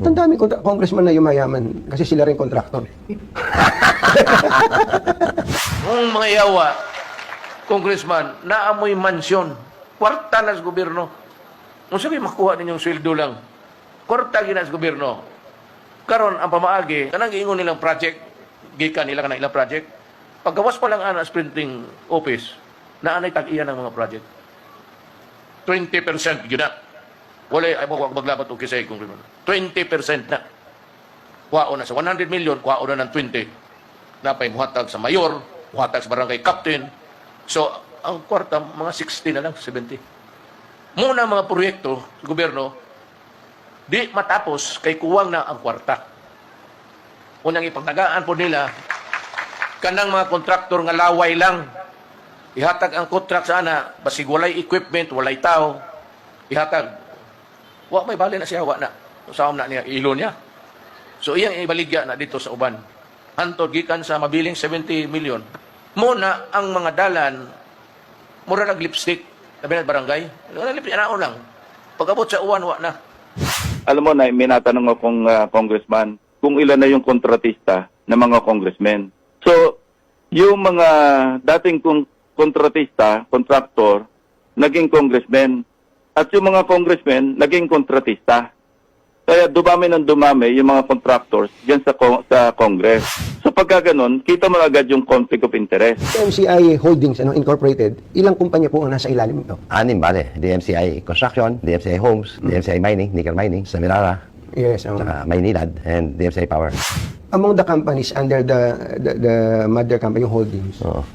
Ba't ang daming congressman na yumayaman? Kasi sila rin kontraktor. Ang mga yawa, congressman, naamoy mansyon, kwarta na sa gobyerno. Kung sabi makuha ninyong sweldo lang, kwarta gina sa gobyerno. Karon ang pamaagi, kanang giingon nilang project, gikan nila kanang ilang project, paggawas pa lang ana sa printing office, naanay tag-iya ng mga project. 20% yun na. Wala ay maglabat o kisay kung 20% na. Kuwao na sa 100 million, kuwao na ng 20. Napay muhatag sa mayor, muhatag sa barangay captain. So, ang kwarta, mga 60 na lang, 70. Muna mga proyekto sa gobyerno, di matapos kay kuwang na ang kwarta. Unang ipagtagaan po nila, kanang mga kontraktor nga laway lang. Ihatag ang contract sa ana, basig walay equipment, walay tao, ihatag. Wa may bali na siya, wa na. Saan na niya, ilo niya. So, iyang ibaligya na dito sa uban. Antod, gikan sa mabiling 70 million. Muna, ang mga dalan, mura nag-lipstick, sabi na barangay, nag-lipstick, anao lang. Pag-abot sa uwan, wa na. Alam mo na, may natanong akong congressman kung ilan na yung kontratista ng mga congressmen. So, yung mga dating kontratista, kontraktor, naging congressmen. At yung mga congressmen, naging kontratista. Kaya dumami ng dumami yung mga contractors dyan sa Congress. So pagka ganun, kita mo agad yung conflict of interest. MCI Holdings Incorporated, ilang kumpanya po ang nasa ilalim nito? 6, bale. DMCI Construction, DMCI Homes, DMCI Mining, Nickel Mining, Semirara, Yes. saka Maynilad, and DMCI Power. Among the companies under the mother company, yung holdings, Oo.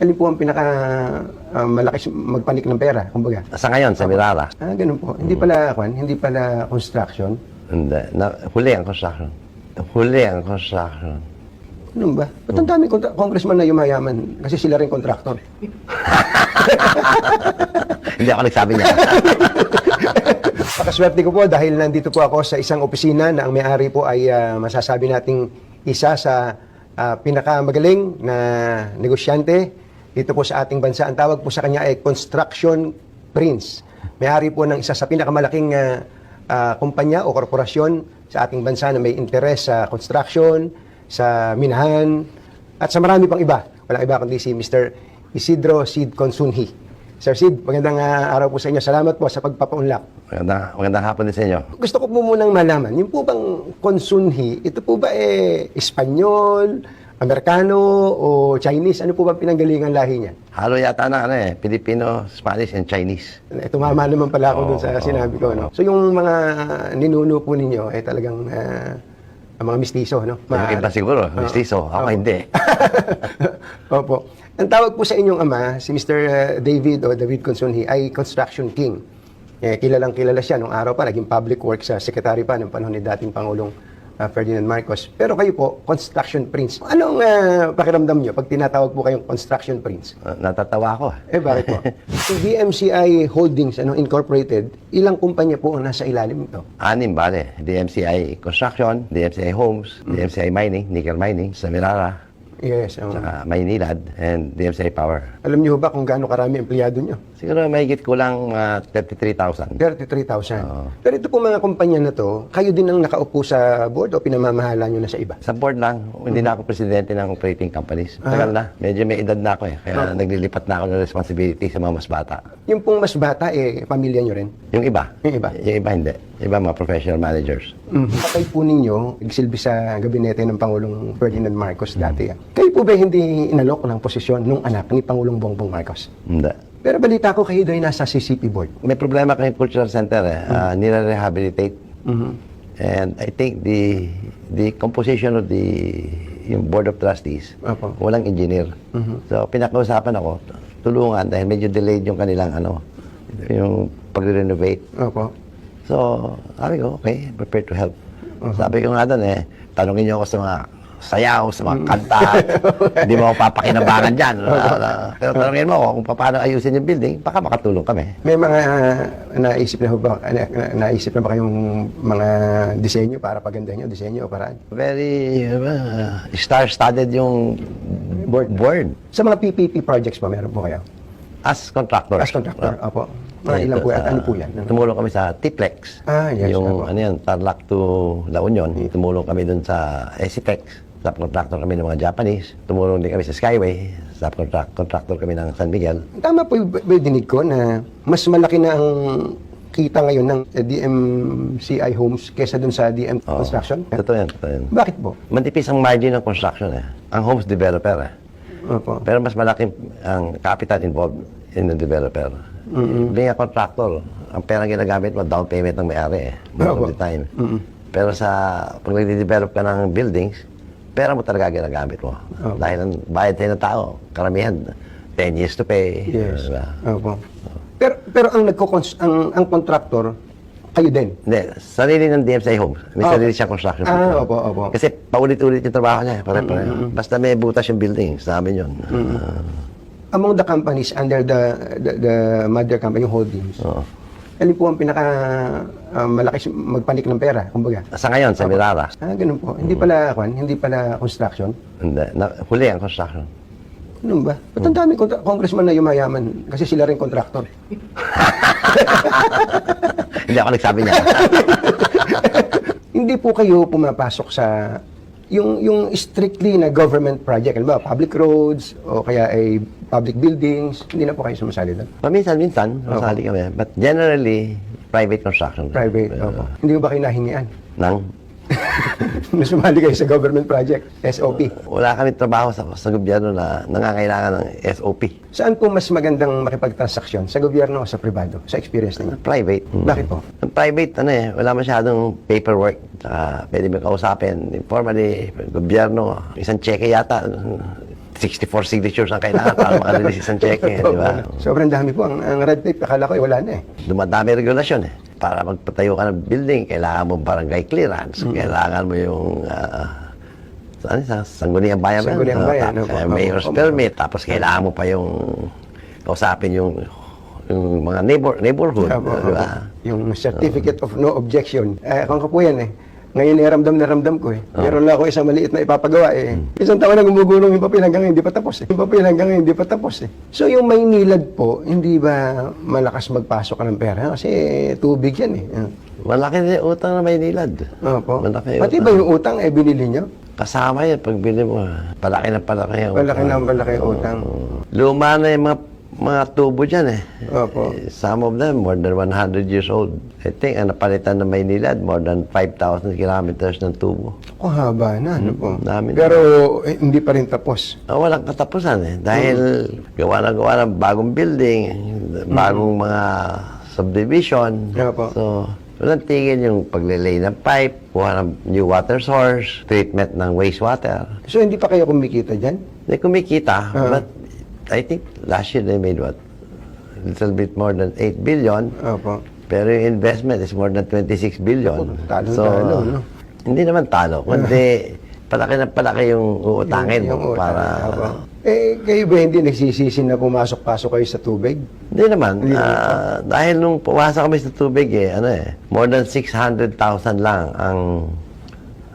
alin po ang pinaka malaki magpanik ng pera, kumbaga? Sa ngayon, Semirara. Ganun po. Hindi pala, hindi pala construction. Hindi. Huli ang construction. Huli ang construction. Ganun ba? Ba't ang daming congressman na yumayaman? Kasi sila rin kontraktor. Hindi ako nagsabi niya. Pakaswerte ko po dahil nandito po ako sa isang opisina na ang may-ari po ay masasabi nating isa sa pinakamagaling na negosyante dito po sa ating bansa. Ang tawag po sa kanya ay Construction Prince. May-ari po ng isa sa pinakamalaking kumpanya o korporasyon sa ating bansa na may interes sa construction, sa minahan, at sa marami pang iba. Walang iba kundi si Mr. Isidro Sid Consunji. Sir Sid, magandang araw po sa inyo. Salamat po sa pagpapaunlak. Magandang hapon din sa inyo. Gusto ko po munang malaman, yung po bang Consunji, ito po ba Espanyol, Amerikano o Chinese? Ano po ba pinanggalingan lahi niya? Halo yata na Filipino, Spanish, and Chinese. Tumama naman pala ako dun sa sinabi ko. No? So yung mga ninuno po ninyo ay talagang mga mistiso, no? Yung iba siguro, mestizo. Ako hindi. Opo. Ang tawag po sa inyong ama, si Mr. David Consunji, ay Construction King. Kilalang kilala siya nung araw pa, naging public works secretary pa ng panahon ni dating Pangulong Ferdinand Marcos. Pero kayo po, Construction Prince. Anong pakiramdam nyo pag tinatawag po kayong Construction Prince? Natatawa ako. Bakit po? So, DMCI Holdings Incorporated, ilang kumpanya po ang nasa ilalim nito? 6, bale. DMCI Construction, DMCI Homes, DMCI Mining, Nickel Mining, Semirara, Yes. saka Maynilad, and DMCI Power. Alam niyo ba kung gaano karami empleyado nyo? Siguro mahigit kulang 33,000. 33,000. Pero ito po mga kumpanya na to, kayo din ang nakaupo sa board o pinamamahala nyo na sa iba? Sa board lang, hindi na ako presidente ng operating companies. Tagal na. Medyo may edad na ako Kaya naglilipat na ako ng responsibility sa mga mas bata. Yung pong mas bata, pamilya nyo rin? Yung iba? Yung iba? Yung iba hindi. Yung iba mga professional managers. Patay po ninyo, nagsilbi sa gabinete ng Pangulong Ferdinand Marcos dati. Kayo po ba hindi inalok ng posisyon nung anak ni Pangulong Bongbong Marcos? Hindi. Pero balita ko kayo doon nasa CCP board. May problema kayong cultural center nire-rehabilitate. And I think the composition of yung board of trustees, Opo. walang engineer. So pinakausapan ako, tulungan dahil medyo delayed yung kanilang yung pag-renovate. Opo. So sabi ko, okay, prepared to help. Sabi ko nga doon tanungin niyo ako sa mga sayaw, sa mga kanta. Hindi mo ako papakinabangan dyan. Pero tanungin mo ako kung paano ayusin yung building, baka makatulong kami. May mga naisip na ba, naisip na ba kayong mga disenyo para pagandahin yung disenyo o paraan? Very star-studded yung board. Sa mga PPP projects pa, meron po kayo? As contractor. As contractor, opo. Mga ilan po at ano po yan? Tumulong kami sa Tiplex. Yes. Yung Opo. ano yan, Tarlac to La Union. Tumulong kami dun sa Esitex. Subcontractor kami ng mga Japanese. Tumulong din kami sa Skyway. Subcontractor kami ng San Miguel. Tama po yung dinig ko na mas malaki na ang kita ngayon ng DMCI Homes kesa dun sa DM Oo. Construction. Totoo yan, totoo yan. Bakit po? Manipis ang margin ng construction eh. Ang homes developer eh. Opo. Pero mas malaki ang capital involved in the developer. Being a contractor, ang perang ginagamit mo, down payment ng may-ari eh. Most of the time. Pero pag nag-develop ka ng buildings, pera mo talaga ginagamit mo. Dahil ang bayad tayo ng tao, karamihan, 10 years to pay. Yes. Diba? Opo. Pero ang contractor, kayo din. Hindi, sarili ng DMCI Homes. May sarili siyang construction. people. Opo. Kasi paulit-ulit yung trabaho niya. Pare-pareho. Basta may butas yung building, sa amin yun. Among the companies under the mother company, yung holdings, Oo. alin po ang pinaka malaki magpanik ng pera, kumbaga? Sa ngayon, sa Mirara. Ganun po. Hindi pala construction. Hindi, huli ang construction. Ganun ba? Ba't ang daming congressman na yumayaman? Kasi sila rin contractor. Hindi ako nagsabi niya. Hindi po kayo pumapasok sa yung strictly na government project, alam ba, public roads o kaya ay public buildings, hindi na po kayo sumasali doon. Paminsan-minsan, masali kami. But generally, private construction. Private, opo. Hindi ba kayo nahingian? Nang, Na sumali kayo sa government project, SOP. wala kami trabaho sa gobyerno na nangangailangan ng SOP. Saan po mas magandang makipagtransaksyon? Sa gobyerno o sa privado? Sa experience ninyo? Private. Bakit po? Ang private, wala masyadong paperwork. Saka pwede mo kausapin informally, gobyerno. Isang cheque yata, 64 signatures ang kailangan para makarelease isang cheque, di ba? Sobrang dami po. Ang red tape, akala ko wala na eh. Dumadami regulasyon eh. Para magpatayo ka ng building, kailangan mo barangay clearance, kailangan mo yung sa Sangguniang Bayan. Sangguniang Bayan, Tapos, opo. mayor's Opo. permit, tapos kailangan mo pa yung kausapin yung mga neighborhood, Opo, di ba? Yung certificate of no objection. Kung ko po yan eh. Ngayon ramdam na ramdam ko eh. Meron lang ako isang maliit na ipapagawa eh. Isang taon na gumugulong yung papel hanggang ngayon, hindi pa tapos eh. Yung papel hanggang ngayon, hindi pa tapos eh. So yung Maynilad po, hindi ba malakas magpasok ka ng pera? Kasi tubig yan eh. Malaki din yung utang na Maynilad. Opo. Malaki Pati utang. ba yung utang eh binili nyo? Kasama yan pag bili mo. Palaki na palaki yung Malaki na malaki yung utang. Luma na yung mga tubo dyan eh. Opo. Some of them more than 100 years old. I think ang napalitan ng Maynilad, more than 5,000 kilometers ng tubo. Kung haba na, ano po. dami na. Pero hindi pa rin tapos. Walang katapusan eh. Dahil gawa ng bagong building, bagong mga subdivision. Opo. So, walang tigil yung paglilay ng pipe, kuha ng new water source, treatment ng wastewater. So hindi pa kayo kumikita dyan? Hindi kumikita, but I think last year they made what? A little bit more than 8 billion. Opo. Pero yung investment is more than 26 billion. Talo-talo, no? Hindi naman talo, kundi palaki yung uutangin mo Yung utang, para... opo. Kayo ba hindi nagsisisi na pumasok-pasok kayo sa tubig? Hindi naman. Dahil nung pumasok kami sa tubig more than 600,000 lang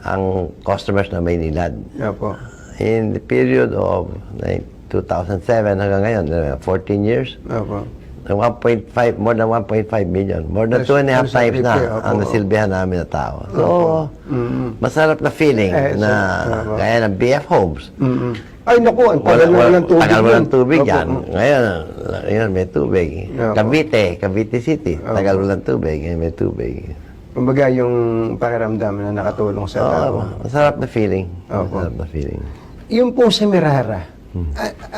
ang customers na Maynilad. Opo. In the period of 2007 hanggang ngayon, 14 years, Opo. 1.5, more than 1.5 million. More than That's 2.5 times na opo, ang opo. nasilbihan namin na tao. So, masarap na feeling na opo. gaya ng BF Homes. Ay, naku, ang tagal mo ng tubig. Tagal mo yun. ng tubig Opo. yan. Ngayon may tubig. Opo. Cavite City. Tagal mo ng tubig. Ngayon may tubig. Kumbaga yung pakiramdam na nakatulong sa tao. Masarap na feeling. Opo. Masarap na feeling. Yung po sa Merara,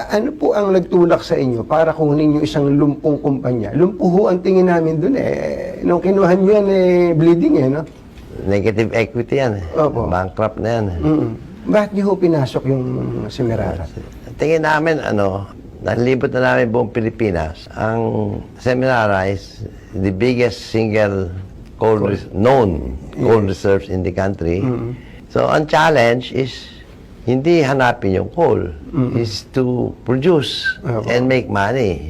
ano po ang nagtulak sa inyo para kunin yung isang lumpong kumpanya? Lumpo ho ang tingin namin dun eh. Nung kinuha nyo yan bleeding no? Negative equity yan. Opo. Bankrupt na yan. Bakit nyo ho pinasok yung si Merara? Tingin namin, nalibot na namin buong Pilipinas. Ang Seminara is the biggest single known coal reserves in the country. So, ang challenge is hindi hanapin yung coal, is to produce and make money.